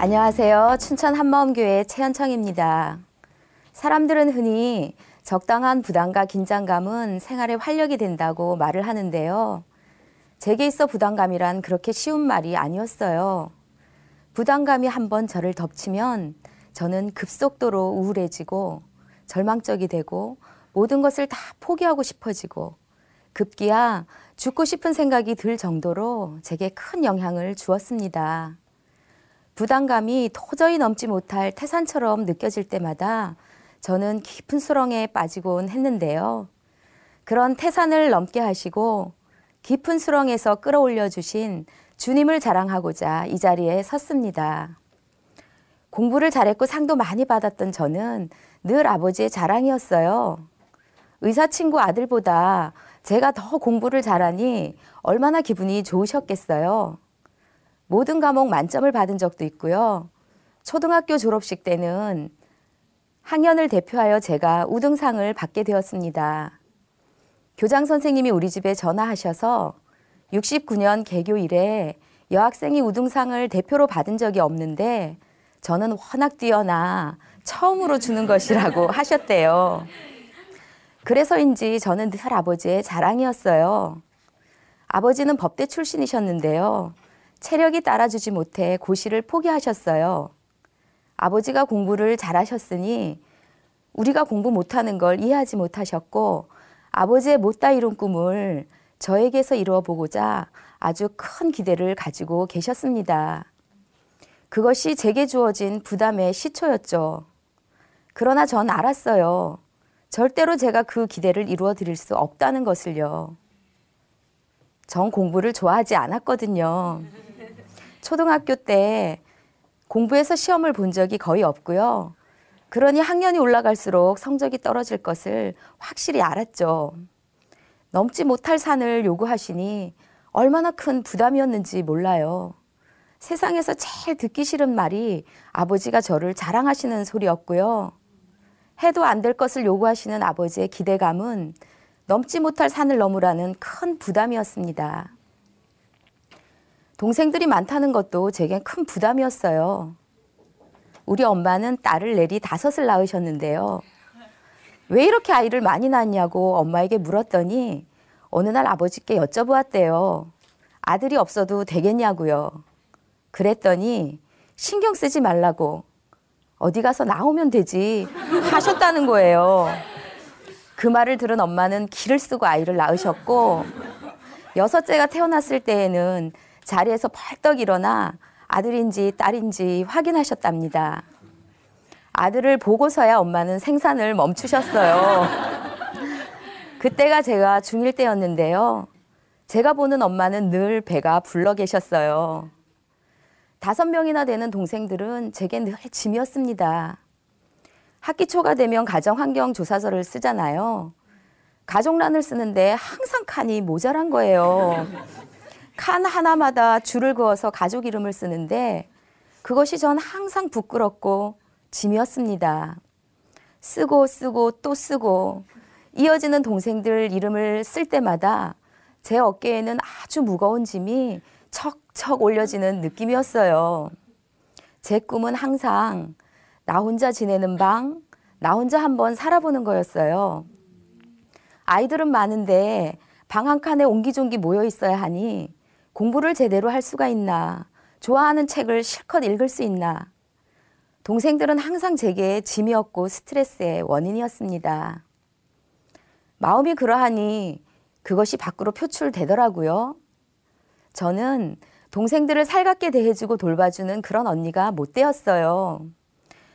안녕하세요. 춘천 한마음교회 최현청입니다. 사람들은 흔히 적당한 부담과 긴장감은 생활에 활력이 된다고 말을 하는데요. 제게 있어 부담감이란 그렇게 쉬운 말이 아니었어요. 부담감이 한번 저를 덮치면 저는 급속도로 우울해지고 절망적이 되고 모든 것을 다 포기하고 싶어지고 급기야 죽고 싶은 생각이 들 정도로 제게 큰 영향을 주었습니다. 부담감이 도저히 넘지 못할 태산처럼 느껴질 때마다 저는 깊은 수렁에 빠지곤 했는데요. 그런 태산을 넘게 하시고 깊은 수렁에서 끌어올려 주신 주님을 자랑하고자 이 자리에 섰습니다. 공부를 잘했고 상도 많이 받았던 저는 늘 아버지의 자랑이었어요. 의사 친구 아들보다 제가 더 공부를 잘하니 얼마나 기분이 좋으셨겠어요. 모든 과목 만점을 받은 적도 있고요. 초등학교 졸업식 때는 학년을 대표하여 제가 우등상을 받게 되었습니다. 교장 선생님이 우리 집에 전화하셔서 69년 개교 이래 여학생이 우등상을 대표로 받은 적이 없는데 저는 워낙 뛰어나 처음으로 주는 것이라고 하셨대요. 그래서인지 저는 늘 아버지의 자랑이었어요. 아버지는 법대 출신이셨는데요. 체력이 따라주지 못해 고시를 포기하셨어요. 아버지가 공부를 잘하셨으니 우리가 공부 못하는 걸 이해하지 못하셨고 아버지의 못다 이룬 꿈을 저에게서 이루어 보고자 아주 큰 기대를 가지고 계셨습니다. 그것이 제게 주어진 부담의 시초였죠. 그러나 전 알았어요. 절대로 제가 그 기대를 이루어 드릴 수 없다는 것을요. 전 공부를 좋아하지 않았거든요. 초등학교 때 공부해서 시험을 본 적이 거의 없고요. 그러니 학년이 올라갈수록 성적이 떨어질 것을 확실히 알았죠. 넘지 못할 산을 요구하시니 얼마나 큰 부담이었는지 몰라요. 세상에서 제일 듣기 싫은 말이 아버지가 저를 자랑하시는 소리였고요. 해도 안 될 것을 요구하시는 아버지의 기대감은 넘지 못할 산을 넘으라는 큰 부담이었습니다. 동생들이 많다는 것도 제겐 큰 부담이었어요. 우리 엄마는 딸을 내리 5을 낳으셨는데요. 왜 이렇게 아이를 많이 낳냐고 엄마에게 물었더니 어느 날 아버지께 여쭤보았대요. 아들이 없어도 되겠냐고요. 그랬더니 신경 쓰지 말라고 어디 가서 나오면 되지 하셨다는 거예요. 그 말을 들은 엄마는 기를 쓰고 아이를 낳으셨고 6째가 태어났을 때에는 자리에서 벌떡 일어나 아들인지 딸인지 확인하셨답니다. 아들을 보고서야 엄마는 생산을 멈추셨어요. 그때가 제가 중1 때였는데요. 제가 보는 엄마는 늘 배가 불러 계셨어요. 5명이나 되는 동생들은 제게 늘 짐이었습니다. 학기 초가 되면 가정환경조사서를 쓰잖아요. 가족란을 쓰는데 항상 칸이 모자란 거예요. 칸 하나마다 줄을 그어서 가족 이름을 쓰는데 그것이 전 항상 부끄럽고 짐이었습니다. 쓰고 또 쓰고 이어지는 동생들 이름을 쓸 때마다 제 어깨에는 아주 무거운 짐이 척척 올려지는 느낌이었어요. 제 꿈은 항상 나 혼자 지내는 방, 나 혼자 한번 살아보는 거였어요. 아이들은 많은데 방 한 칸에 옹기종기 모여 있어야 하니 공부를 제대로 할 수가 있나, 좋아하는 책을 실컷 읽을 수 있나. 동생들은 항상 제게 짐이었고 스트레스의 원인이었습니다. 마음이 그러하니 그것이 밖으로 표출되더라고요. 저는 동생들을 살갑게 대해주고 돌봐주는 그런 언니가 못 되었어요.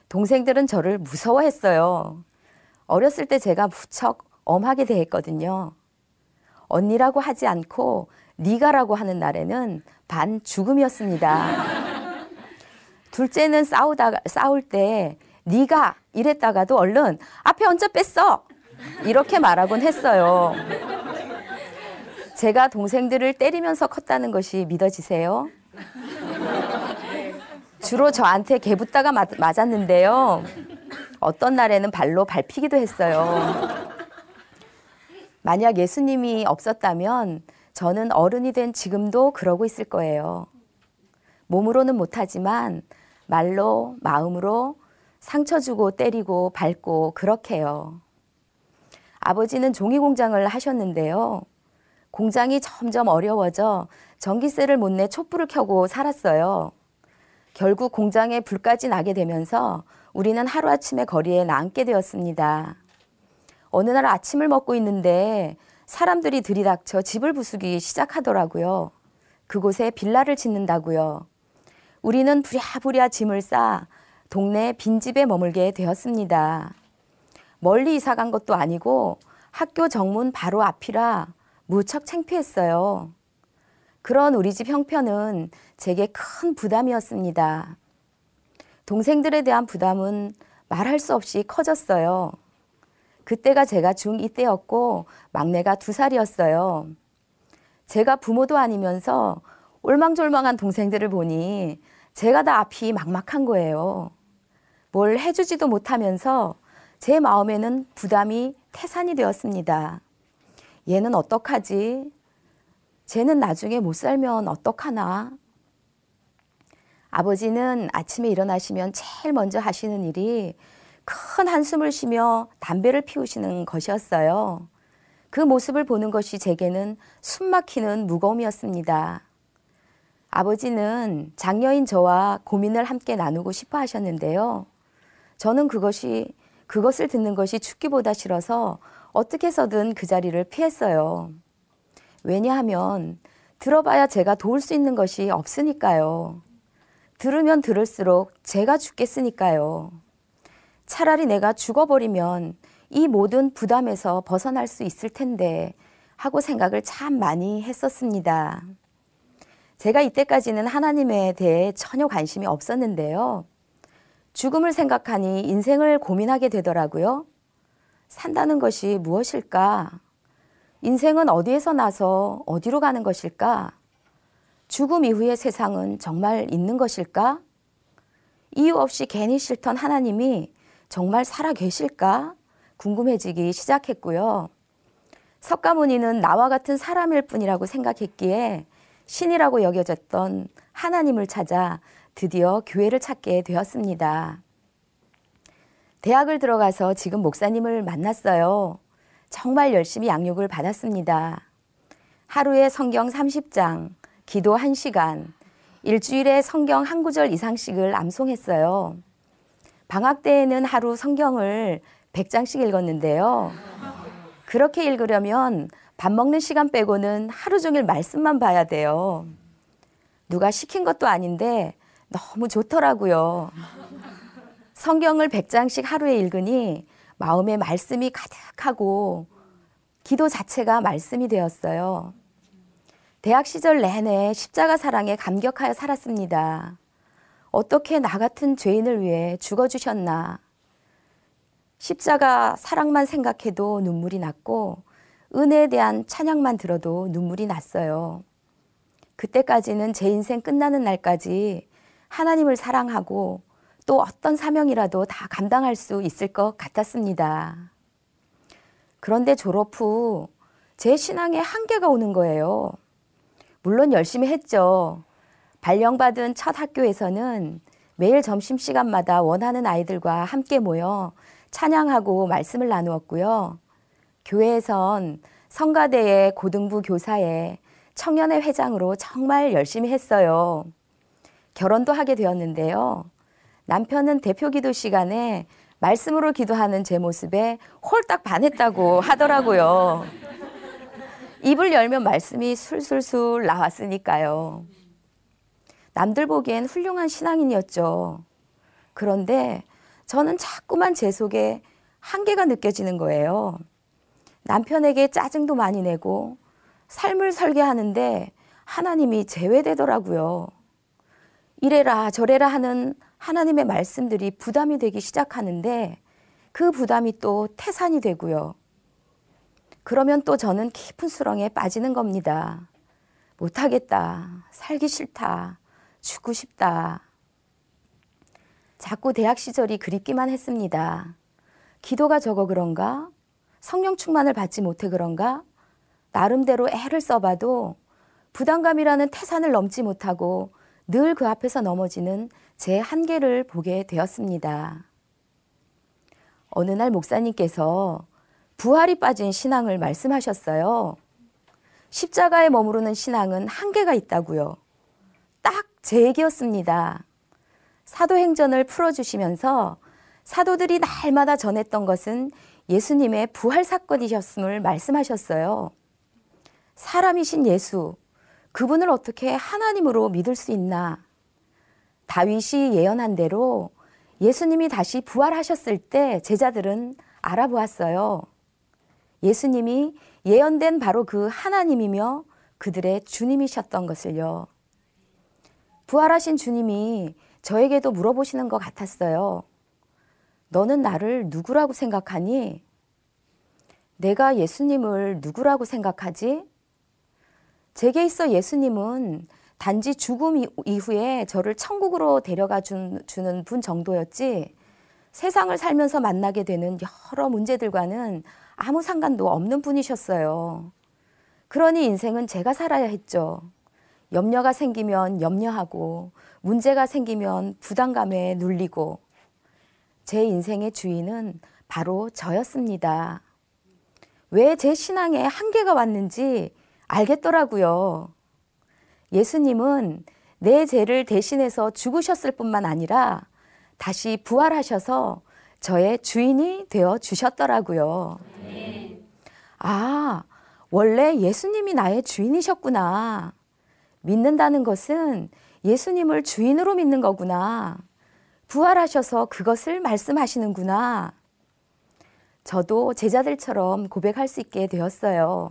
동생들은 저를 무서워했어요. 어렸을 때 제가 무척 엄하게 대했거든요. 언니라고 하지 않고 네가라고 하는 날에는 반 죽음이었습니다. 둘째는 싸울 때 네가 이랬다가도 얼른 앞에 얹어 뺐어 이렇게 말하곤 했어요. 제가 동생들을 때리면서 컸다는 것이 믿어지세요? 주로 저한테 개붙다가 맞았는데요. 어떤 날에는 발로 밟히기도 했어요. 만약 예수님이 없었다면 저는 어른이 된 지금도 그러고 있을 거예요. 몸으로는 못하지만 말로, 마음으로 상처 주고 때리고 밟고 그렇게요. 아버지는 종이 공장을 하셨는데요. 공장이 점점 어려워져 전기세를 못 내 촛불을 켜고 살았어요. 결국 공장에 불까지 나게 되면서 우리는 하루아침에 거리에 나앉게 되었습니다. 어느 날 아침을 먹고 있는데 사람들이 들이닥쳐 집을 부수기 시작하더라고요. 그곳에 빌라를 짓는다고요. 우리는 부랴부랴 짐을 싸 동네 빈집에 머물게 되었습니다. 멀리 이사 간 것도 아니고 학교 정문 바로 앞이라 무척 창피했어요. 그런 우리 집 형편은 제게 큰 부담이었습니다. 동생들에 대한 부담은 말할 수 없이 커졌어요. 그때가 제가 중2 때였고 막내가 2살이었어요. 제가 부모도 아니면서 올망졸망한 동생들을 보니 제가 다 앞이 막막한 거예요. 뭘 해주지도 못하면서 제 마음에는 부담이 태산이 되었습니다. 얘는 어떡하지? 쟤는 나중에 못 살면 어떡하나? 아버지는 아침에 일어나시면 제일 먼저 하시는 일이 큰 한숨을 쉬며 담배를 피우시는 것이었어요. 그 모습을 보는 것이 제게는 숨막히는 무거움이었습니다. 아버지는 장녀인 저와 고민을 함께 나누고 싶어 하셨는데요. 저는 그것을 듣는 것이 죽기보다 싫어서 어떻게 해서든 그 자리를 피했어요. 왜냐하면 들어봐야 제가 도울 수 있는 것이 없으니까요. 들으면 들을수록 제가 죽겠으니까요. 차라리 내가 죽어버리면 이 모든 부담에서 벗어날 수 있을 텐데 하고 생각을 참 많이 했었습니다. 제가 이때까지는 하나님에 대해 전혀 관심이 없었는데요. 죽음을 생각하니 인생을 고민하게 되더라고요. 산다는 것이 무엇일까? 인생은 어디에서 나서 어디로 가는 것일까? 죽음 이후의 세상은 정말 있는 것일까? 이유 없이 괜히 싫던 하나님이 정말 살아 계실까? 궁금해지기 시작했고요. 석가모니는 나와 같은 사람일 뿐이라고 생각했기에 신이라고 여겨졌던 하나님을 찾아 드디어 교회를 찾게 되었습니다. 대학을 들어가서 지금 목사님을 만났어요. 정말 열심히 양육을 받았습니다. 하루에 성경 30장, 기도 1시간, 일주일에 성경 한 구절 이상씩을 암송했어요. 방학 때에는 하루 성경을 100장씩 읽었는데요. 그렇게 읽으려면 밥 먹는 시간 빼고는 하루 종일 말씀만 봐야 돼요. 누가 시킨 것도 아닌데 너무 좋더라고요. 성경을 100장씩 하루에 읽으니 마음에 말씀이 가득하고 기도 자체가 말씀이 되었어요. 대학 시절 내내 십자가 사랑에 감격하여 살았습니다. 어떻게 나 같은 죄인을 위해 죽어주셨나. 십자가 사랑만 생각해도 눈물이 났고 은혜에 대한 찬양만 들어도 눈물이 났어요. 그때까지는 제 인생 끝나는 날까지 하나님을 사랑하고 또 어떤 사명이라도 다 감당할 수 있을 것 같았습니다. 그런데 졸업 후 제 신앙에 한계가 오는 거예요. 물론 열심히 했죠. 발령받은 첫 학교에서는 매일 점심시간마다 원하는 아이들과 함께 모여 찬양하고 말씀을 나누었고요. 교회에선 성가대의 고등부 교사에 청년회 회장으로 정말 열심히 했어요. 결혼도 하게 되었는데요. 남편은 대표 기도 시간에 말씀으로 기도하는 제 모습에 홀딱 반했다고 하더라고요. 입을 열면 말씀이 술술술 나왔으니까요. 남들 보기엔 훌륭한 신앙인이었죠. 그런데 저는 자꾸만 제 속에 한계가 느껴지는 거예요. 남편에게 짜증도 많이 내고 삶을 설계하는데 하나님이 제외되더라고요. 이래라 저래라 하는 하나님의 말씀들이 부담이 되기 시작하는데 그 부담이 또 태산이 되고요. 그러면 또 저는 깊은 수렁에 빠지는 겁니다. 못하겠다, 살기 싫다, 죽고 싶다. 자꾸 대학 시절이 그립기만 했습니다. 기도가 적어 그런가? 성령 충만을 받지 못해 그런가? 나름대로 애를 써봐도 부담감이라는 태산을 넘지 못하고 늘 그 앞에서 넘어지는 제 한계를 보게 되었습니다. 어느 날 목사님께서 부활이 빠진 신앙을 말씀하셨어요. 십자가에 머무르는 신앙은 한계가 있다고요. 딱 제 얘기였습니다. 사도행전을 풀어주시면서 사도들이 날마다 전했던 것은 예수님의 부활 사건이셨음을 말씀하셨어요. 사람이신 예수, 그분을 어떻게 하나님으로 믿을 수 있나? 다윗이 예언한 대로 예수님이 다시 부활하셨을 때 제자들은 알아보았어요. 예수님이 예언된 바로 그 하나님이며 그들의 주님이셨던 것을요. 부활하신 주님이 저에게도 물어보시는 것 같았어요. 너는 나를 누구라고 생각하니? 내가 예수님을 누구라고 생각하지? 제게 있어 예수님은 단지 죽음 이후에 저를 천국으로 데려가 주는 분 정도였지 세상을 살면서 만나게 되는 여러 문제들과는 아무 상관도 없는 분이셨어요. 그러니 인생은 제가 살아야 했죠. 염려가 생기면 염려하고 문제가 생기면 부담감에 눌리고 제 인생의 주인은 바로 저였습니다. 왜 제 신앙에 한계가 왔는지 알겠더라고요. 예수님은 내 죄를 대신해서 죽으셨을 뿐만 아니라 다시 부활하셔서 저의 주인이 되어 주셨더라고요. 아, 원래 예수님이 나의 주인이셨구나. 믿는다는 것은 예수님을 주인으로 믿는 거구나. 부활하셔서 그것을 말씀하시는구나. 저도 제자들처럼 고백할 수 있게 되었어요.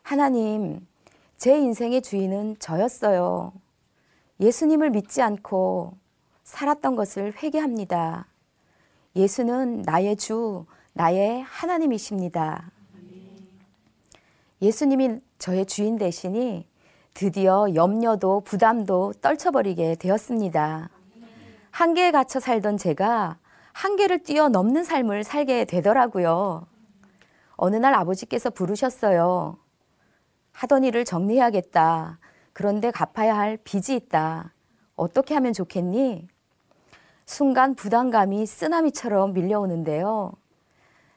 하나님, 제 인생의 주인은 저였어요. 예수님을 믿지 않고 살았던 것을 회개합니다. 예수는 나의 주, 나의 하나님이십니다. 예수님이 저의 주인 되시니 드디어 염려도 부담도 떨쳐버리게 되었습니다. 한계에 갇혀 살던 제가 한계를 뛰어넘는 삶을 살게 되더라고요. 어느 날 아버지께서 부르셨어요. 하던 일을 정리해야겠다. 그런데 갚아야 할 빚이 있다. 어떻게 하면 좋겠니? 순간 부담감이 쓰나미처럼 밀려오는데요.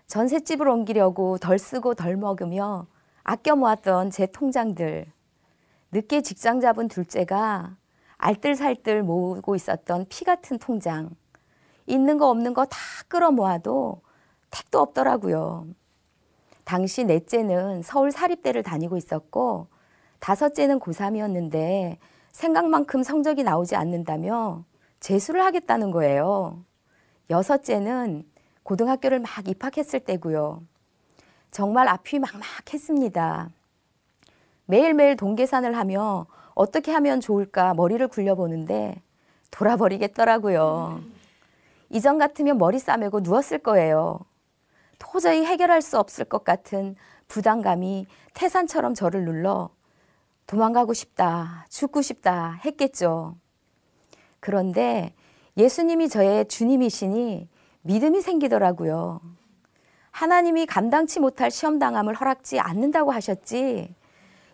전셋집을 옮기려고 덜 쓰고 덜 먹으며 아껴 모았던 제 통장들, 늦게 직장 잡은 둘째가 알뜰살뜰 모으고 있었던 피 같은 통장, 있는 거 없는 거 다 끌어모아도 택도 없더라고요. 당시 넷째는 서울 사립대를 다니고 있었고 다섯째는 고3이었는데 생각만큼 성적이 나오지 않는다며 재수를 하겠다는 거예요. 여섯째는 고등학교를 막 입학했을 때고요. 정말 앞이 막막했습니다. 매일매일 동계산을 하며 어떻게 하면 좋을까 머리를 굴려보는데 돌아버리겠더라고요. 이전 같으면 머리 싸매고 누웠을 거예요. 도저히 해결할 수 없을 것 같은 부담감이 태산처럼 저를 눌러 도망가고 싶다, 죽고 싶다 했겠죠. 그런데 예수님이 저의 주님이시니 믿음이 생기더라고요. 하나님이 감당치 못할 시험당함을 허락지 않는다고 하셨지.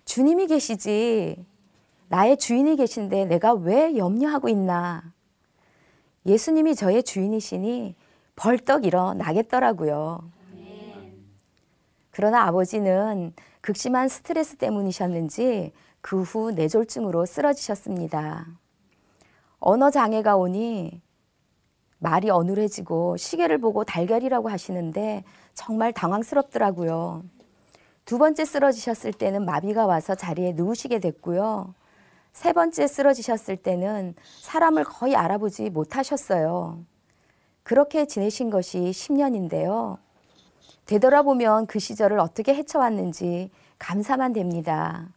주님이 계시지. 나의 주인이 계신데 내가 왜 염려하고 있나. 예수님이 저의 주인이시니 벌떡 일어나겠더라고요. 그러나 아버지는 극심한 스트레스 때문이셨는지 그 후 뇌졸중으로 쓰러지셨습니다. 언어 장애가 오니 말이 어눌해지고 시계를 보고 달걀이라고 하시는데 정말 당황스럽더라고요. 두 번째 쓰러지셨을 때는 마비가 와서 자리에 누우시게 됐고요. 세 번째 쓰러지셨을 때는 사람을 거의 알아보지 못하셨어요. 그렇게 지내신 것이 10년인데요. 되돌아보면 그 시절을 어떻게 헤쳐왔는지 감사만 됩니다.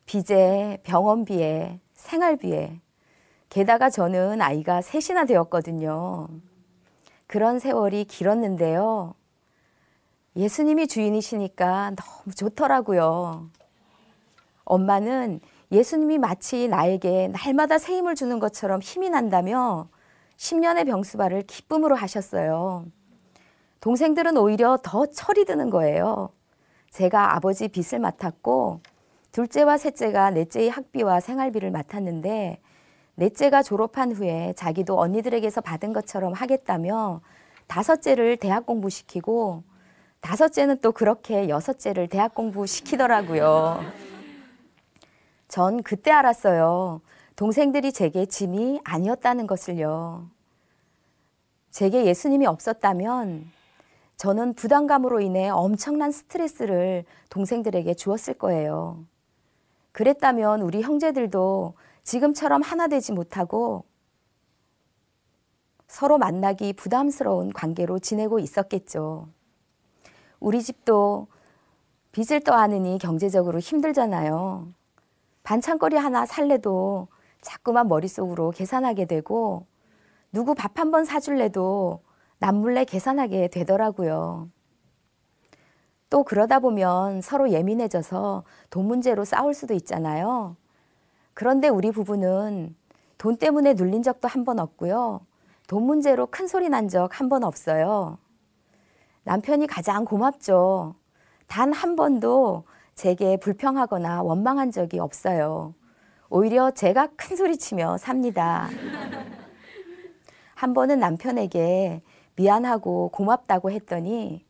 빚에, 병원비에, 생활비에, 게다가 저는 아이가 셋이나 되었거든요. 그런 세월이 길었는데요. 예수님이 주인이시니까 너무 좋더라고요. 엄마는 예수님이 마치 나에게 날마다 새 힘을 주는 것처럼 힘이 난다며 10년의 병수발을 기쁨으로 하셨어요. 동생들은 오히려 더 철이 드는 거예요. 제가 아버지 빚을 맡았고 둘째와 셋째가 넷째의 학비와 생활비를 맡았는데 넷째가 졸업한 후에 자기도 언니들에게서 받은 것처럼 하겠다며 다섯째를 대학 공부시키고 다섯째는 또 그렇게 여섯째를 대학 공부시키더라고요. 전 그때 알았어요. 동생들이 제게 짐이 아니었다는 것을요. 제게 예수님이 없었다면 저는 부담감으로 인해 엄청난 스트레스를 동생들에게 주었을 거예요. 그랬다면 우리 형제들도 지금처럼 하나 되지 못하고 서로 만나기 부담스러운 관계로 지내고 있었겠죠. 우리 집도 빚을 떠안으니 경제적으로 힘들잖아요. 반찬거리 하나 살래도 자꾸만 머릿속으로 계산하게 되고 누구 밥 한 번 사줄래도 남몰래 계산하게 되더라고요. 또 그러다 보면 서로 예민해져서 돈 문제로 싸울 수도 있잖아요. 그런데 우리 부부는 돈 때문에 눌린 적도 한 번 없고요. 돈 문제로 큰 소리 난 적 한 번 없어요. 남편이 가장 고맙죠. 단 한 번도 제게 불평하거나 원망한 적이 없어요. 오히려 제가 큰 소리 치며 삽니다. 한 번은 남편에게 미안하고 고맙다고 했더니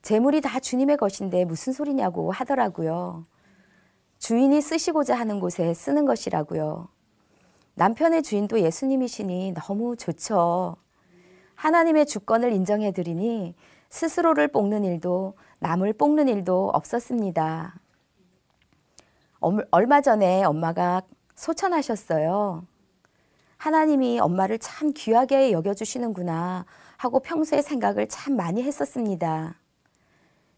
재물이 다 주님의 것인데 무슨 소리냐고 하더라고요. 주인이 쓰시고자 하는 곳에 쓰는 것이라고요. 남편의 주인도 예수님이시니 너무 좋죠. 하나님의 주권을 인정해드리니 스스로를 뽑는 일도 남을 뽑는 일도 없었습니다. 얼마 전에 엄마가 소천하셨어요. 하나님이 엄마를 참 귀하게 여겨주시는구나 하고 평소에 생각을 참 많이 했었습니다.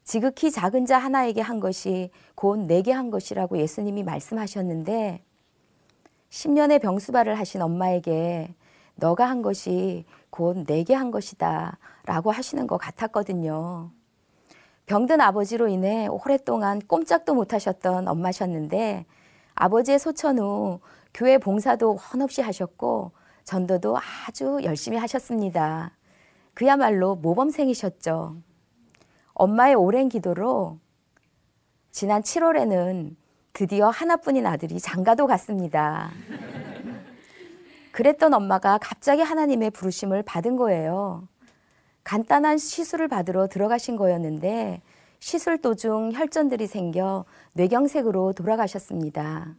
지극히 작은 자 하나에게 한 것이 곧 내게 한 것이라고 예수님이 말씀하셨는데 10년의 병수발을 하신 엄마에게 너가 한 것이 곧 내게 한 것이다 라고 하시는 것 같았거든요. 병든 아버지로 인해 오랫동안 꼼짝도 못하셨던 엄마셨는데 아버지의 소천 후 교회 봉사도 한없이 하셨고 전도도 아주 열심히 하셨습니다. 그야말로 모범생이셨죠. 엄마의 오랜 기도로 지난 7월에는 드디어 하나뿐인 아들이 장가도 갔습니다. 그랬던 엄마가 갑자기 하나님의 부르심을 받은 거예요. 간단한 시술을 받으러 들어가신 거였는데 시술 도중 혈전들이 생겨 뇌경색으로 돌아가셨습니다.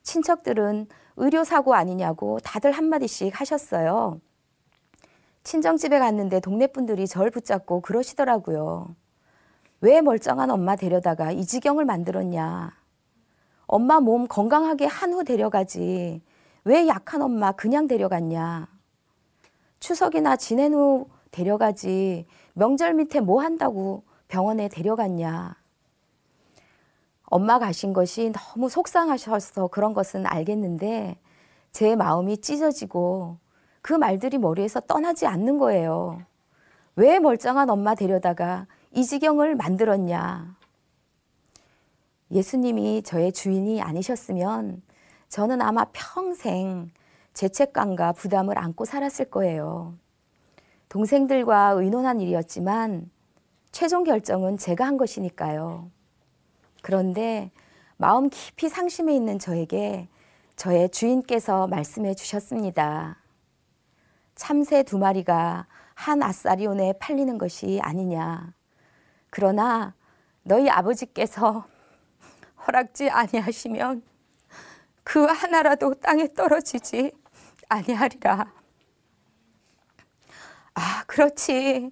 친척들은 의료사고 아니냐고 다들 한마디씩 하셨어요. 친정집에 갔는데 동네 분들이 절 붙잡고 그러시더라고요. 왜 멀쩡한 엄마 데려다가 이 지경을 만들었냐. 엄마 몸 건강하게 한 후 데려가지. 왜 약한 엄마 그냥 데려갔냐. 추석이나 지낸 후 데려가지. 명절 밑에 뭐 한다고 병원에 데려갔냐. 엄마 가신 것이 너무 속상하셔서 그런 것은 알겠는데 제 마음이 찢어지고 그 말들이 머리에서 떠나지 않는 거예요. 왜 멀쩡한 엄마 데려다가 이 지경을 만들었냐. 예수님이 저의 주인이 아니셨으면 저는 아마 평생 죄책감과 부담을 안고 살았을 거예요. 동생들과 의논한 일이었지만 최종 결정은 제가 한 것이니까요. 그런데 마음 깊이 상심해 있는 저에게 저의 주인께서 말씀해 주셨습니다. 참새 2마리가 한 아사리온에 팔리는 것이 아니냐. 그러나 너희 아버지께서 허락지 아니하시면 그 하나라도 땅에 떨어지지 아니하리라. 아, 그렇지.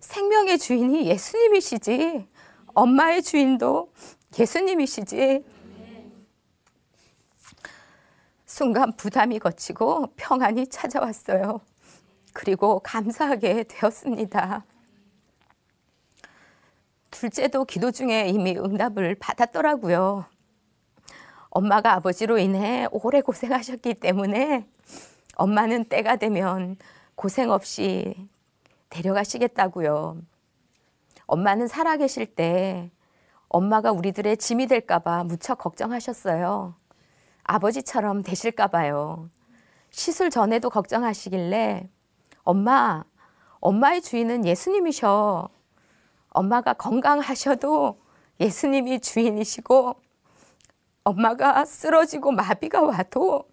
생명의 주인이 예수님이시지. 엄마의 주인도 예수님이시지. 순간 부담이 걷히고 평안이 찾아왔어요. 그리고 감사하게 되었습니다. 둘째도 기도 중에 이미 응답을 받았더라고요. 엄마가 아버지로 인해 오래 고생하셨기 때문에 엄마는 때가 되면 고생 없이 데려가시겠다고요. 엄마는 살아계실 때 엄마가 우리들의 짐이 될까 봐 무척 걱정하셨어요. 아버지처럼 되실까 봐요. 시술 전에도 걱정하시길래 엄마의 주인은 예수님이셔. 엄마가 건강하셔도 예수님이 주인이시고 엄마가 쓰러지고 마비가 와도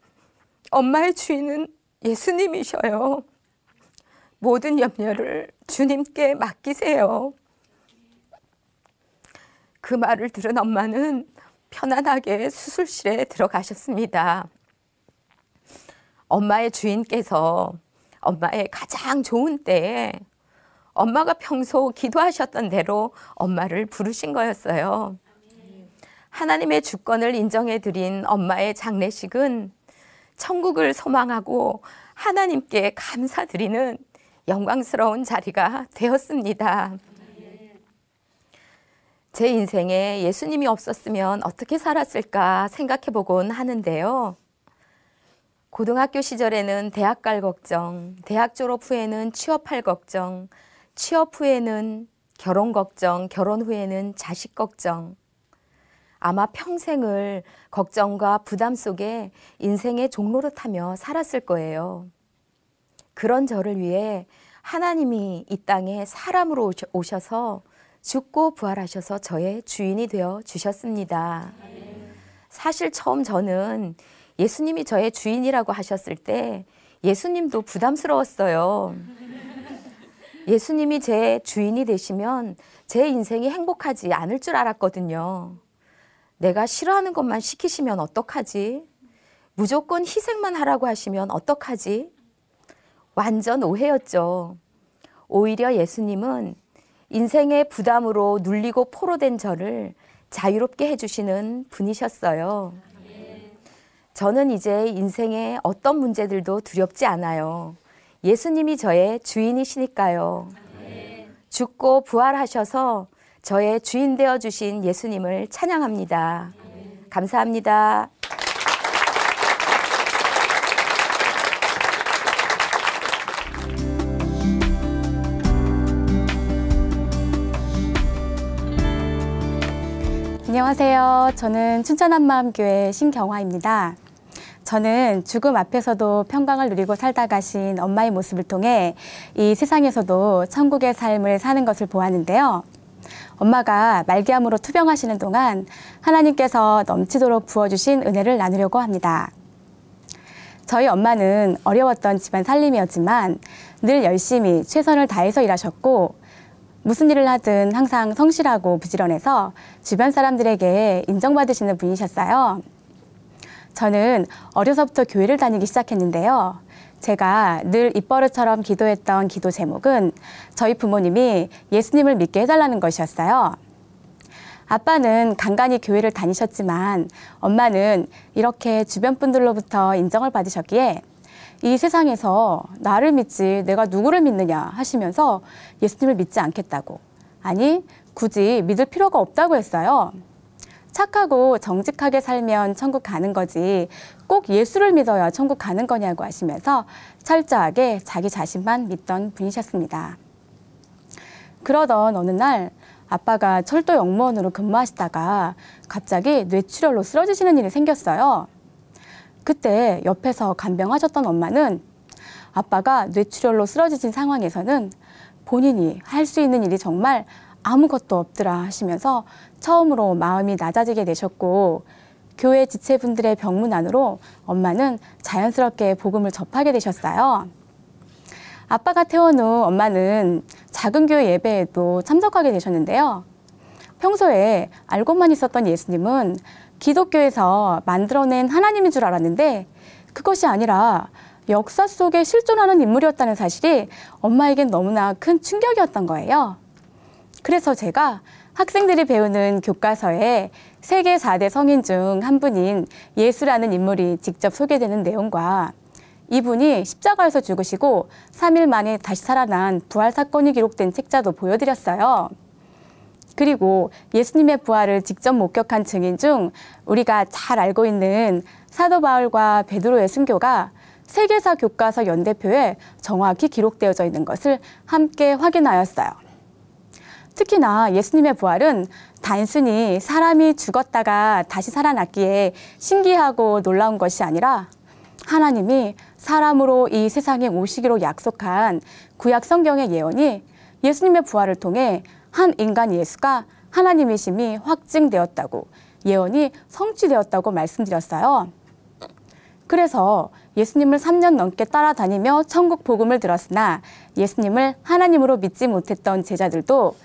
엄마의 주인은 예수님이셔요. 모든 염려를 주님께 맡기세요. 그 말을 들은 엄마는 편안하게 수술실에 들어가셨습니다. 엄마의 주인께서 엄마의 가장 좋은 때에 엄마가 평소 기도하셨던 대로 엄마를 부르신 거였어요. 하나님의 주권을 인정해 드린 엄마의 장례식은 천국을 소망하고 하나님께 감사드리는 영광스러운 자리가 되었습니다. 제 인생에 예수님이 없었으면 어떻게 살았을까 생각해 보곤 하는데요. 고등학교 시절에는 대학 갈 걱정, 대학 졸업 후에는 취업할 걱정, 취업 후에는 결혼 걱정, 결혼 후에는 자식 걱정. 아마 평생을 걱정과 부담 속에 인생의 종노릇하며 살았을 거예요. 그런 저를 위해 하나님이 이 땅에 사람으로 오셔서 죽고 부활하셔서 저의 주인이 되어 주셨습니다. 사실 처음 저는 예수님이 저의 주인이라고 하셨을 때 예수님도 부담스러웠어요. 예수님이 제 주인이 되시면 제 인생이 행복하지 않을 줄 알았거든요. 내가 싫어하는 것만 시키시면 어떡하지? 무조건 희생만 하라고 하시면 어떡하지? 완전 오해였죠. 오히려 예수님은 인생의 부담으로 눌리고 포로된 저를 자유롭게 해주시는 분이셨어요. 저는 이제 인생의 어떤 문제들도 두렵지 않아요. 예수님이 저의 주인이시니까요. 죽고 부활하셔서 저의 주인 되어주신 예수님을 찬양합니다. 감사합니다. 안녕하세요. 저는 춘천한마음교회 신경화입니다. 저는 죽음 앞에서도 평강을 누리고 살다 가신 엄마의 모습을 통해 이 세상에서도 천국의 삶을 사는 것을 보았는데요. 엄마가 말기암으로 투병하시는 동안 하나님께서 넘치도록 부어주신 은혜를 나누려고 합니다. 저희 엄마는 어려웠던 집안 살림이었지만 늘 열심히 최선을 다해서 일하셨고 무슨 일을 하든 항상 성실하고 부지런해서 주변 사람들에게 인정받으시는 분이셨어요. 저는 어려서부터 교회를 다니기 시작했는데요. 제가 늘 입버릇처럼 기도했던 기도 제목은 저희 부모님이 예수님을 믿게 해달라는 것이었어요. 아빠는 간간히 교회를 다니셨지만 엄마는 이렇게 주변 분들로부터 인정을 받으셨기에 이 세상에서 나를 믿지 내가 누구를 믿느냐 하시면서 예수님을 믿지 않겠다고, 아니 굳이 믿을 필요가 없다고 했어요. 착하고 정직하게 살면 천국 가는 거지 꼭 예수를 믿어야 천국 가는 거냐고 하시면서 철저하게 자기 자신만 믿던 분이셨습니다. 그러던 어느 날 아빠가 철도 역무원으로 근무하시다가 갑자기 뇌출혈로 쓰러지시는 일이 생겼어요. 그때 옆에서 간병하셨던 엄마는 아빠가 뇌출혈로 쓰러지신 상황에서는 본인이 할 수 있는 일이 정말 아무것도 없더라 하시면서 처음으로 마음이 낮아지게 되셨고 교회 지체분들의 병문안으로 엄마는 자연스럽게 복음을 접하게 되셨어요. 아빠가 퇴원 후 엄마는 작은 교회 예배에도 참석하게 되셨는데요. 평소에 알고만 있었던 예수님은 기독교에서 만들어낸 하나님인 줄 알았는데 그것이 아니라 역사 속에 실존하는 인물이었다는 사실이 엄마에겐 너무나 큰 충격이었던 거예요. 그래서 제가 학생들이 배우는 교과서에 세계 4대 성인 중 한 분인 예수라는 인물이 직접 소개되는 내용과 이분이 십자가에서 죽으시고 3일 만에 다시 살아난 부활 사건이 기록된 책자도 보여드렸어요. 그리고 예수님의 부활을 직접 목격한 증인 중 우리가 잘 알고 있는 사도 바울과 베드로의 순교가 세계사 교과서 연대표에 정확히 기록되어져 있는 것을 함께 확인하였어요. 특히나 예수님의 부활은 단순히 사람이 죽었다가 다시 살아났기에 신기하고 놀라운 것이 아니라 하나님이 사람으로 이 세상에 오시기로 약속한 구약 성경의 예언이 예수님의 부활을 통해 한 인간 예수가 하나님이심이 확증되었다고, 예언이 성취되었다고 말씀드렸어요. 그래서 예수님을 3년 넘게 따라다니며 천국 복음을 들었으나 예수님을 하나님으로 믿지 못했던 제자들도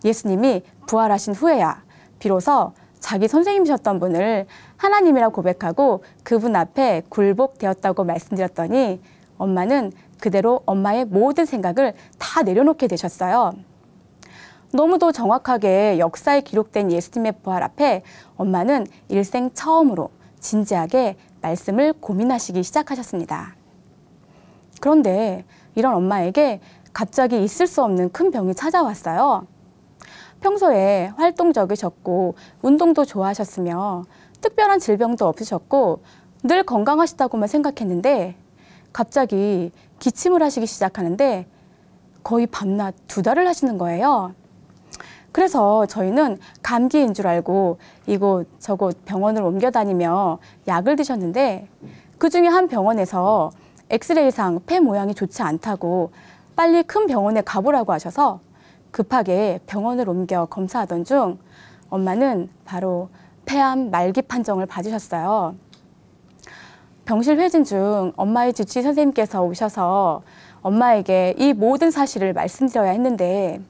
예수님이 부활하신 후에야 비로소 자기 선생님이셨던 분을 하나님이라 고백하고 그분 앞에 굴복되었다고 말씀드렸더니 엄마는 그대로 엄마의 모든 생각을 다 내려놓게 되셨어요. 너무도 정확하게 역사에 기록된 예수님의 부활 앞에 엄마는 일생 처음으로 진지하게 말씀을 고민하시기 시작하셨습니다. 그런데 이런 엄마에게 갑자기 있을 수 없는 큰 병이 찾아왔어요. 평소에 활동적이셨고 운동도 좋아하셨으며 특별한 질병도 없으셨고 늘 건강하시다고만 생각했는데 갑자기 기침을 하시기 시작하는데 거의 밤낮 2달을 하시는 거예요. 그래서 저희는 감기인 줄 알고 이곳 저곳 병원을 옮겨 다니며 약을 드셨는데 그중에 한 병원에서 엑스레이상 폐 모양이 좋지 않다고 빨리 큰 병원에 가보라고 하셔서 급하게 병원을 옮겨 검사하던 중 엄마는 바로 폐암 말기 판정을 받으셨어요. 병실 회진 중 엄마의 주치 선생님께서 오셔서 엄마에게 이 모든 사실을 말씀드려야 했는데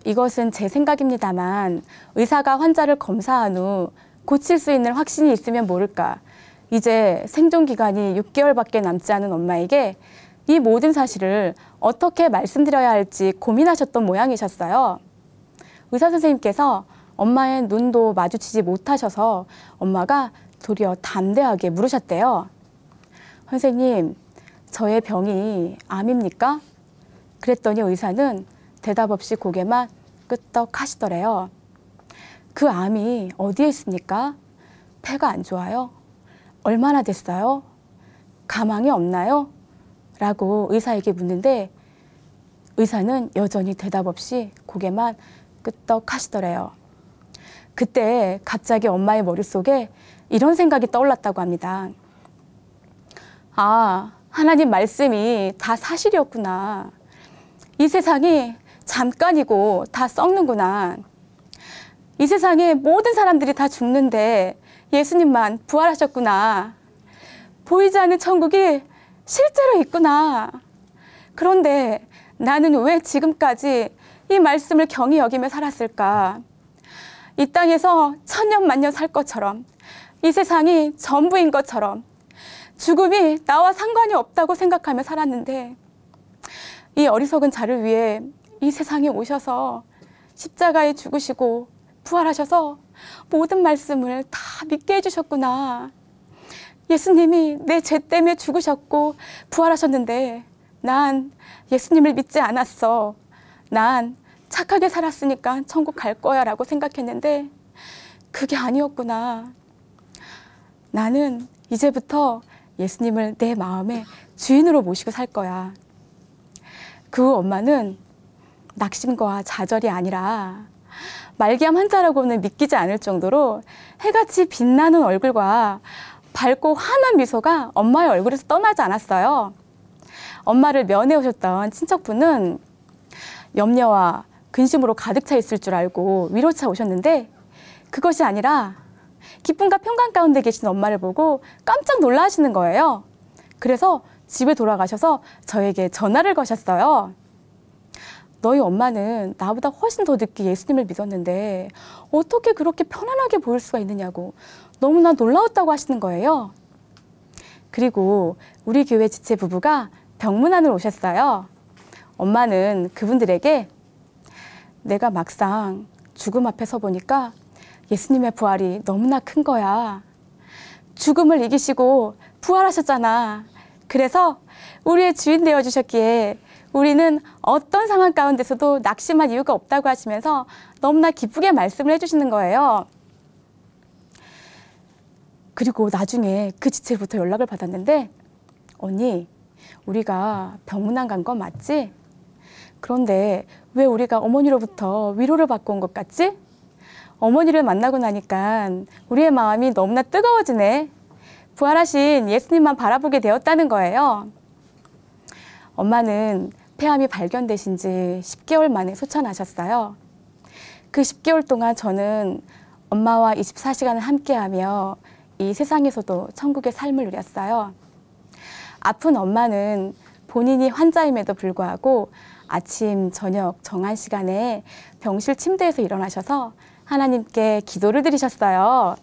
이것은 제 생각입니다만 의사가 환자를 검사한 후 고칠 수 있는 확신이 있으면 모를까 이제 생존 기간이 6개월밖에 남지 않은 엄마에게 이 모든 사실을 어떻게 말씀드려야 할지 고민하셨던 모양이셨어요. 의사 선생님께서 엄마의 눈도 마주치지 못하셔서 엄마가 도리어 담대하게 물으셨대요. 선생님, 저의 병이 암입니까? 그랬더니 의사는 대답 없이 고개만 끄떡 하시더래요. 그 암이 어디에 있습니까? 폐가 안 좋아요? 얼마나 됐어요? 가망이 없나요? 라고 의사에게 묻는데 의사는 여전히 대답 없이 고개만 끄떡 하시더래요. 그때 갑자기 엄마의 머릿속에 이런 생각이 떠올랐다고 합니다. 아, 하나님 말씀이 다 사실이었구나. 이 세상이 잠깐이고 다 썩는구나. 이 세상에 모든 사람들이 다 죽는데 예수님만 부활하셨구나. 보이지 않는 천국이 실제로 있구나. 그런데 나는 왜 지금까지 이 말씀을 경히 여기며 살았을까? 이 땅에서 천년 만년 살 것처럼 이 세상이 전부인 것처럼 죽음이 나와 상관이 없다고 생각하며 살았는데 이 어리석은 자를 위해 이 세상에 오셔서 십자가에 죽으시고 부활하셔서 모든 말씀을 다 믿게 해주셨구나. 예수님이 내 죄 때문에 죽으셨고 부활하셨는데 난 예수님을 믿지 않았어. 난 착하게 살았으니까 천국 갈 거야 라고 생각했는데 그게 아니었구나. 나는 이제부터 예수님을 내 마음의 주인으로 모시고 살 거야. 그 후 엄마는 낙심과 좌절이 아니라 말기암 환자라고는 믿기지 않을 정도로 해같이 빛나는 얼굴과 밝고 환한 미소가 엄마의 얼굴에서 떠나지 않았어요. 엄마를 면회 오셨던 친척분은 염려와 근심으로 가득 차 있을 줄 알고 위로차 오셨는데 그것이 아니라 기쁨과 평강 가운데 계신 엄마를 보고 깜짝 놀라시는 거예요. 그래서 집에 돌아가셔서 저에게 전화를 거셨어요. 너희 엄마는 나보다 훨씬 더 늦게 예수님을 믿었는데 어떻게 그렇게 편안하게 보일 수가 있느냐고 너무나 놀라웠다고 하시는 거예요. 그리고 우리 교회 지체 부부가 병문안을 오셨어요. 엄마는 그분들에게 내가 막상 죽음 앞에 서 보니까 예수님의 부활이 너무나 큰 거야. 죽음을 이기시고 부활하셨잖아. 그래서 우리의 주인 되어주셨기에 우리는 어떤 상황 가운데서도 낙심할 이유가 없다고 하시면서 너무나 기쁘게 말씀을 해주시는 거예요. 그리고 나중에 그 지체부터 연락을 받았는데 언니, 우리가 병문안 간 건 맞지? 그런데 왜 우리가 어머니로부터 위로를 받고 온 것 같지? 어머니를 만나고 나니까 우리의 마음이 너무나 뜨거워지네. 부활하신 예수님만 바라보게 되었다는 거예요. 엄마는 폐암이 발견되신 지 10개월 만에 소천하셨어요. 그 10개월 동안 저는 엄마와 24시간을 함께하며 이 세상에서도 천국의 삶을 누렸어요. 아픈 엄마는 본인이 환자임에도 불구하고 아침, 저녁 정한 시간에 병실 침대에서 일어나셔서 하나님께 기도를 드리셨어요.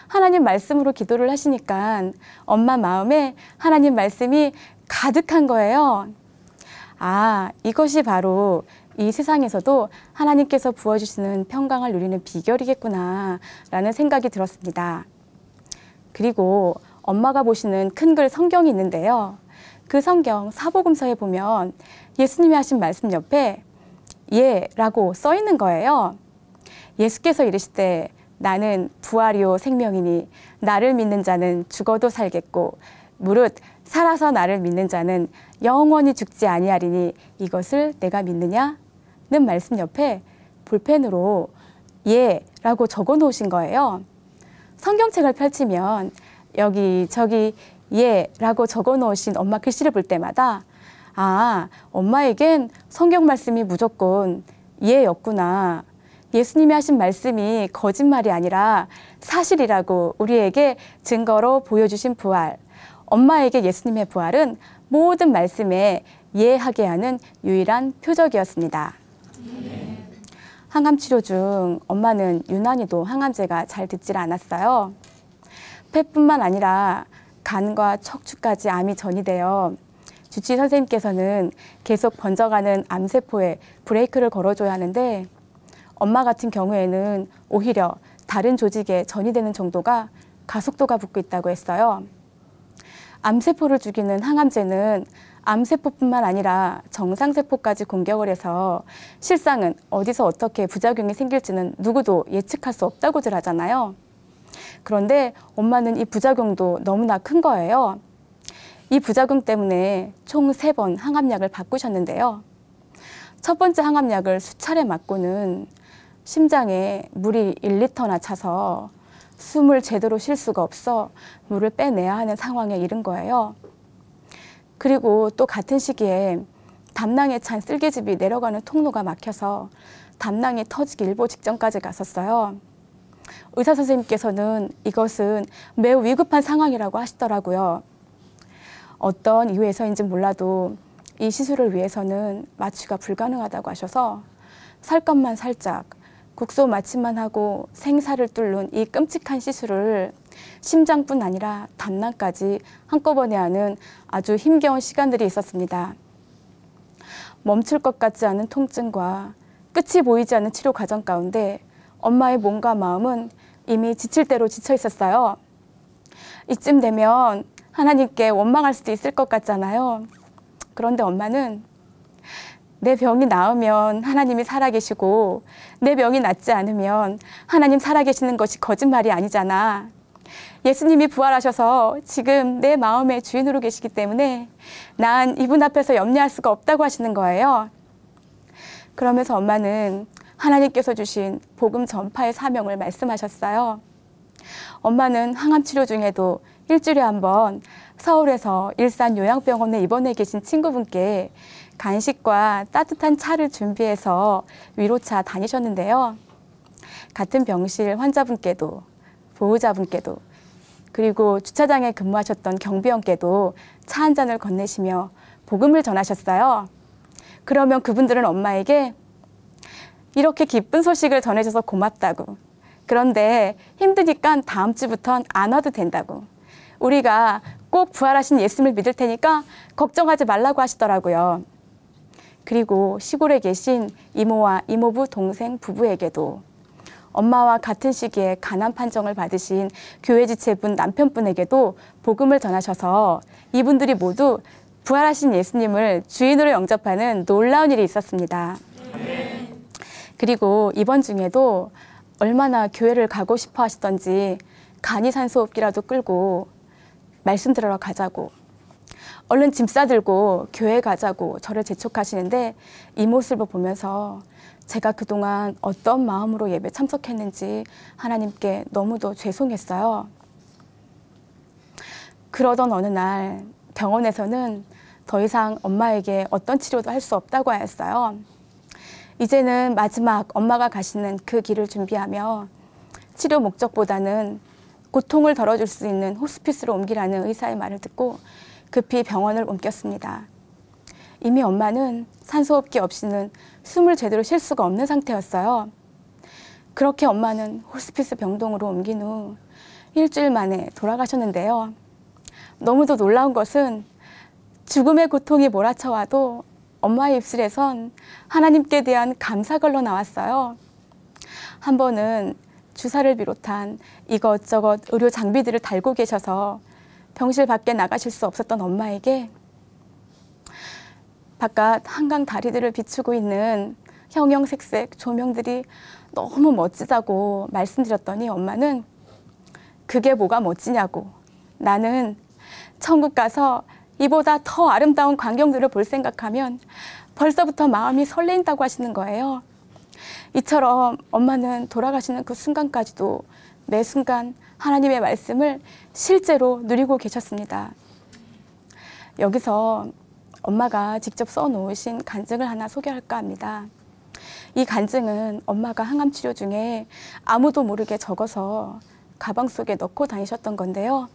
하나님 말씀으로 기도를 하시니까 엄마 마음에 하나님 말씀이 가득한 거예요. 아, 이것이 바로 이 세상에서도 하나님께서 부어주시는 평강을 누리는 비결이겠구나 라는 생각이 들었습니다. 그리고 엄마가 보시는 큰 글 성경이 있는데요. 그 성경 사복음서에 보면 예수님이 하신 말씀 옆에 예라고 써 있는 거예요. 예수께서 이르시되 나는 부활이요 생명이니 나를 믿는 자는 죽어도 살겠고 무릇 살아서 나를 믿는 자는 영원히 죽지 아니하리니 이것을 내가 믿느냐는 말씀 옆에 볼펜으로 예라고 적어 놓으신 거예요. 성경책을 펼치면 여기저기 예라고 적어 놓으신 엄마 글씨를 볼 때마다 아, 엄마에겐 성경 말씀이 무조건 예였구나. 예수님이 하신 말씀이 거짓말이 아니라 사실이라고 우리에게 증거로 보여주신 부활. 엄마에게 예수님의 부활은 모든 말씀에 예하게 하는 유일한 표적이었습니다. 항암 치료 중 엄마는 유난히도 항암제가 잘 듣질 않았어요. 폐뿐만 아니라 간과 척추까지 암이 전이되어 주치 선생님께서는 계속 번져가는 암세포에 브레이크를 걸어줘야 하는데 엄마 같은 경우에는 오히려 다른 조직에 전이되는 정도가 가속도가 붙고 있다고 했어요. 암세포를 죽이는 항암제는 암세포뿐만 아니라 정상세포까지 공격을 해서 실상은 어디서 어떻게 부작용이 생길지는 누구도 예측할 수 없다고들 하잖아요. 그런데 엄마는 이 부작용도 너무나 큰 거예요. 이 부작용 때문에 총 3번 항암약을 바꾸셨는데요. 첫 번째 항암약을 수차례 맞고는 심장에 물이 1리터나 차서 숨을 제대로 쉴 수가 없어 물을 빼내야 하는 상황에 이른 거예요. 그리고 또 같은 시기에 담낭에 찬 쓸개즙이 내려가는 통로가 막혀서 담낭이 터지기 일보 직전까지 갔었어요. 의사 선생님께서는 이것은 매우 위급한 상황이라고 하시더라고요. 어떤 이유에서인지 몰라도 이 시술을 위해서는 마취가 불가능하다고 하셔서 살 것만 살짝 국소 마취만 하고 생사를 뚫는 이 끔찍한 시술을 심장뿐 아니라 담낭까지 한꺼번에 하는 아주 힘겨운 시간들이 있었습니다. 멈출 것 같지 않은 통증과 끝이 보이지 않는 치료 과정 가운데 엄마의 몸과 마음은 이미 지칠 대로 지쳐 있었어요. 이쯤 되면 하나님께 원망할 수도 있을 것 같잖아요. 그런데 엄마는 내 병이 나으면 하나님이 살아계시고 내 병이 낫지 않으면 하나님 살아계시는 것이 거짓말이 아니잖아. 예수님이 부활하셔서 지금 내 마음의 주인으로 계시기 때문에 난 이분 앞에서 염려할 수가 없다고 하시는 거예요. 그러면서 엄마는 하나님께서 주신 복음 전파의 사명을 말씀하셨어요. 엄마는 항암 치료 중에도 일주일에 한 번 서울에서 일산 요양병원에 입원해 계신 친구분께 간식과 따뜻한 차를 준비해서 위로차 다니셨는데요. 같은 병실 환자분께도 보호자분께도 그리고 주차장에 근무하셨던 경비원께도 차 한 잔을 건네시며 복음을 전하셨어요. 그러면 그분들은 엄마에게 이렇게 기쁜 소식을 전해줘서 고맙다고. 그런데 힘드니까 다음 주부터는 안 와도 된다고. 우리가 꼭 부활하신 예수님을 믿을 테니까 걱정하지 말라고 하시더라고요. 그리고 시골에 계신 이모와 이모부 동생 부부에게도 엄마와 같은 시기에 가난 판정을 받으신 교회 지체분 남편분에게도 복음을 전하셔서 이분들이 모두 부활하신 예수님을 주인으로 영접하는 놀라운 일이 있었습니다. 그리고 이번 중에도 얼마나 교회를 가고 싶어 하시던지 간이산소호흡기라도 끌고 말씀 들으러 가자고 얼른 짐 싸들고 교회 가자고 저를 재촉하시는데 이 모습을 보면서 제가 그동안 어떤 마음으로 예배 참석했는지 하나님께 너무도 죄송했어요. 그러던 어느 날 병원에서는 더 이상 엄마에게 어떤 치료도 할 수 없다고 하였어요. 이제는 마지막 엄마가 가시는 그 길을 준비하며 치료 목적보다는 고통을 덜어줄 수 있는 호스피스로 옮기라는 의사의 말을 듣고 급히 병원을 옮겼습니다. 이미 엄마는 산소호흡기 없이는 숨을 제대로 쉴 수가 없는 상태였어요. 그렇게 엄마는 호스피스 병동으로 옮긴 후 일주일 만에 돌아가셨는데요. 너무도 놀라운 것은 죽음의 고통이 몰아쳐와도 엄마의 입술에선 하나님께 대한 감사가 흘러나왔어요. 한 번은 주사를 비롯한 이것저것 의료 장비들을 달고 계셔서 병실 밖에 나가실 수 없었던 엄마에게 바깥 한강 다리들을 비추고 있는 형형색색 조명들이 너무 멋지다고 말씀드렸더니 엄마는 그게 뭐가 멋지냐고, 나는 천국 가서 이보다 더 아름다운 광경들을 볼 생각하면 벌써부터 마음이 설레인다고 하시는 거예요. 이처럼 엄마는 돌아가시는 그 순간까지도 매 순간 하나님의 말씀을 실제로 누리고 계셨습니다. 여기서 엄마가 직접 써놓으신 간증을 하나 소개할까 합니다. 이 간증은 엄마가 항암 치료 중에 아무도 모르게 적어서 가방 속에 넣고 다니셨던 건데요.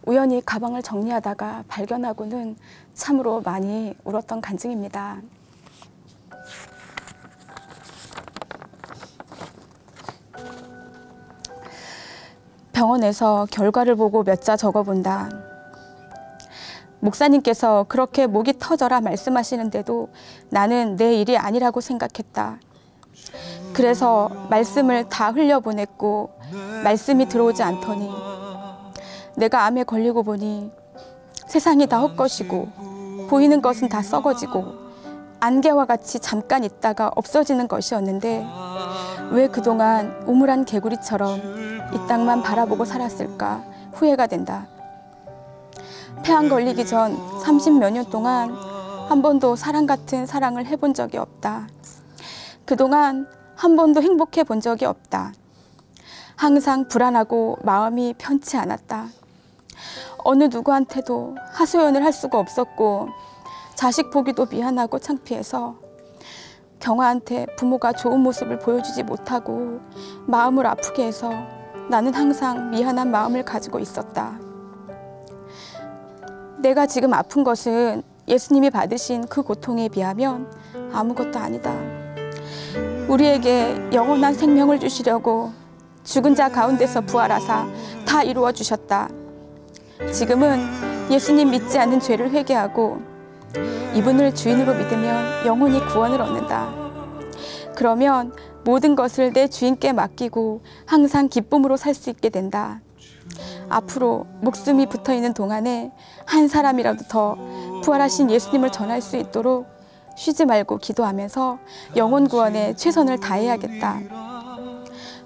우연히 가방을 정리하다가 발견하고는 참으로 많이 울었던 간증입니다. 병원에서 결과를 보고 몇 자 적어본다. 목사님께서 그렇게 목이 터져라 말씀하시는데도 나는 내 일이 아니라고 생각했다. 그래서 말씀을 다 흘려보냈고 말씀이 들어오지 않더니 내가 암에 걸리고 보니 세상이 다 헛것이고 보이는 것은 다 썩어지고 안개와 같이 잠깐 있다가 없어지는 것이었는데 왜 그동안 우물한 개구리처럼 이 땅만 바라보고 살았을까 후회가 된다. 폐암 걸리기 전 30몇 년 동안 한 번도 사랑 같은 사랑을 해본 적이 없다. 그동안 한 번도 행복해 본 적이 없다. 항상 불안하고 마음이 편치 않았다. 어느 누구한테도 하소연을 할 수가 없었고 자식 보기도 미안하고 창피해서 경아한테 부모가 좋은 모습을 보여주지 못하고 마음을 아프게 해서 나는 항상 미안한 마음을 가지고 있었다. 내가 지금 아픈 것은 예수님이 받으신 그 고통에 비하면 아무것도 아니다. 우리에게 영원한 생명을 주시려고 죽은 자 가운데서 부활하사 다 이루어 주셨다. 지금은 예수님 믿지 않는 죄를 회개하고 이분을 주인으로 믿으면 영원히 구원을 얻는다. 그러면 모든 것을 내 주인께 맡기고 항상 기쁨으로 살 수 있게 된다. 앞으로 목숨이 붙어있는 동안에 한 사람이라도 더 부활하신 예수님을 전할 수 있도록 쉬지 말고 기도하면서 영혼 구원에 최선을 다해야겠다.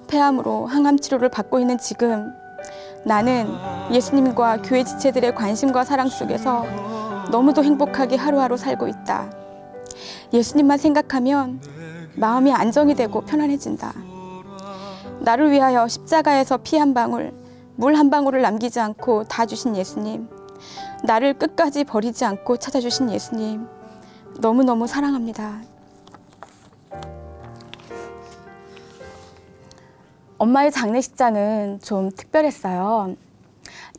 폐암으로 항암 치료를 받고 있는 지금 나는 예수님과 교회 지체들의 관심과 사랑 속에서 너무도 행복하게 하루하루 살고 있다. 예수님만 생각하면 마음이 안정이 되고 편안해진다. 나를 위하여 십자가에서 피 한 방울, 물 한 방울을 남기지 않고 다 주신 예수님, 나를 끝까지 버리지 않고 찾아주신 예수님, 너무너무 사랑합니다. 엄마의 장례식장은 좀 특별했어요.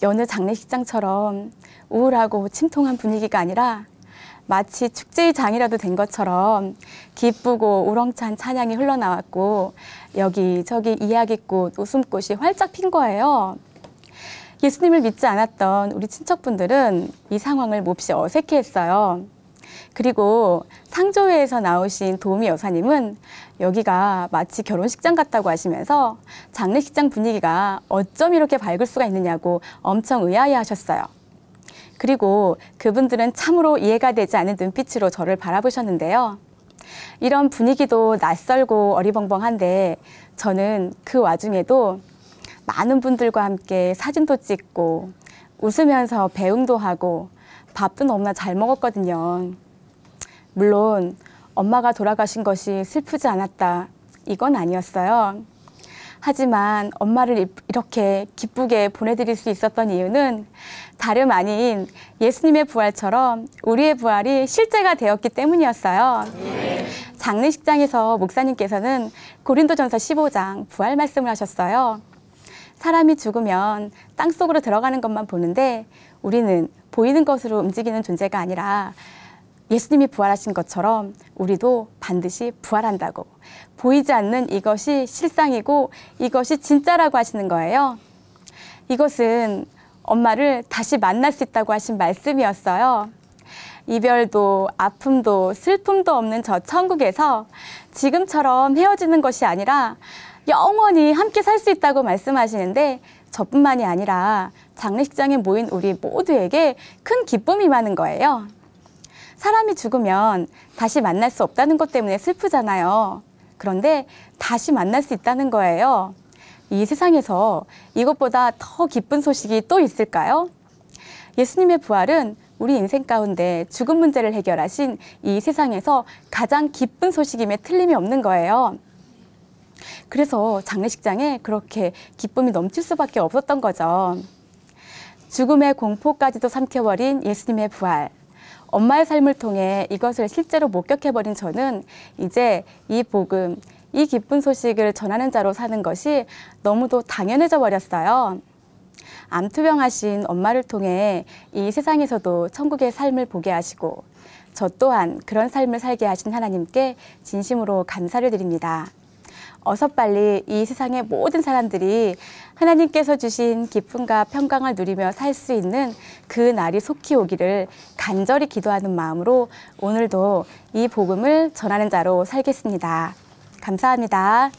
여느 장례식장처럼 우울하고 침통한 분위기가 아니라 마치 축제의 장이라도 된 것처럼 기쁘고 우렁찬 찬양이 흘러나왔고 여기저기 이야기꽃, 웃음꽃이 활짝 핀 거예요. 예수님을 믿지 않았던 우리 친척분들은 이 상황을 몹시 어색해했어요. 그리고 상조회에서 나오신 도미 여사님은 여기가 마치 결혼식장 같다고 하시면서 장례식장 분위기가 어쩜 이렇게 밝을 수가 있느냐고 엄청 의아해하셨어요. 그리고 그분들은 참으로 이해가 되지 않는 눈빛으로 저를 바라보셨는데요. 이런 분위기도 낯설고 어리벙벙한데 저는 그 와중에도 많은 분들과 함께 사진도 찍고 웃으면서 배웅도 하고 밥도 너무나 잘 먹었거든요. 물론 엄마가 돌아가신 것이 슬프지 않았다, 이건 아니었어요. 하지만 엄마를 이렇게 기쁘게 보내드릴 수 있었던 이유는 다름 아닌 예수님의 부활처럼 우리의 부활이 실제가 되었기 때문이었어요. 장례식장에서 목사님께서는 고린도전서 15장 부활 말씀을 하셨어요. 사람이 죽으면 땅속으로 들어가는 것만 보는데 우리는 보이는 것으로 움직이는 존재가 아니라 예수님이 부활하신 것처럼 우리도 반드시 부활한다고, 보이지 않는 이것이 실상이고 이것이 진짜라고 하시는 거예요. 이것은 엄마를 다시 만날 수 있다고 하신 말씀이었어요. 이별도 아픔도 슬픔도 없는 저 천국에서 지금처럼 헤어지는 것이 아니라 영원히 함께 살 수 있다고 말씀하시는데, 저뿐만이 아니라 장례식장에 모인 우리 모두에게 큰 기쁨이 임하는 거예요. 사람이 죽으면 다시 만날 수 없다는 것 때문에 슬프잖아요. 그런데 다시 만날 수 있다는 거예요. 이 세상에서 이것보다 더 기쁜 소식이 또 있을까요? 예수님의 부활은 우리 인생 가운데 죽음 문제를 해결하신 이 세상에서 가장 기쁜 소식임에 틀림이 없는 거예요. 그래서 장례식장에 그렇게 기쁨이 넘칠 수밖에 없었던 거죠. 죽음의 공포까지도 삼켜버린 예수님의 부활. 엄마의 삶을 통해 이것을 실제로 목격해버린 저는 이제 이 복음, 이 기쁜 소식을 전하는 자로 사는 것이 너무도 당연해져 버렸어요. 암투병하신 엄마를 통해 이 세상에서도 천국의 삶을 보게 하시고 저 또한 그런 삶을 살게 하신 하나님께 진심으로 감사를 드립니다. 어서 빨리 이 세상의 모든 사람들이 하나님께서 주신 기쁨과 평강을 누리며 살 수 있는 그 날이 속히 오기를 간절히 기도하는 마음으로 오늘도 이 복음을 전하는 자로 살겠습니다. 감사합니다.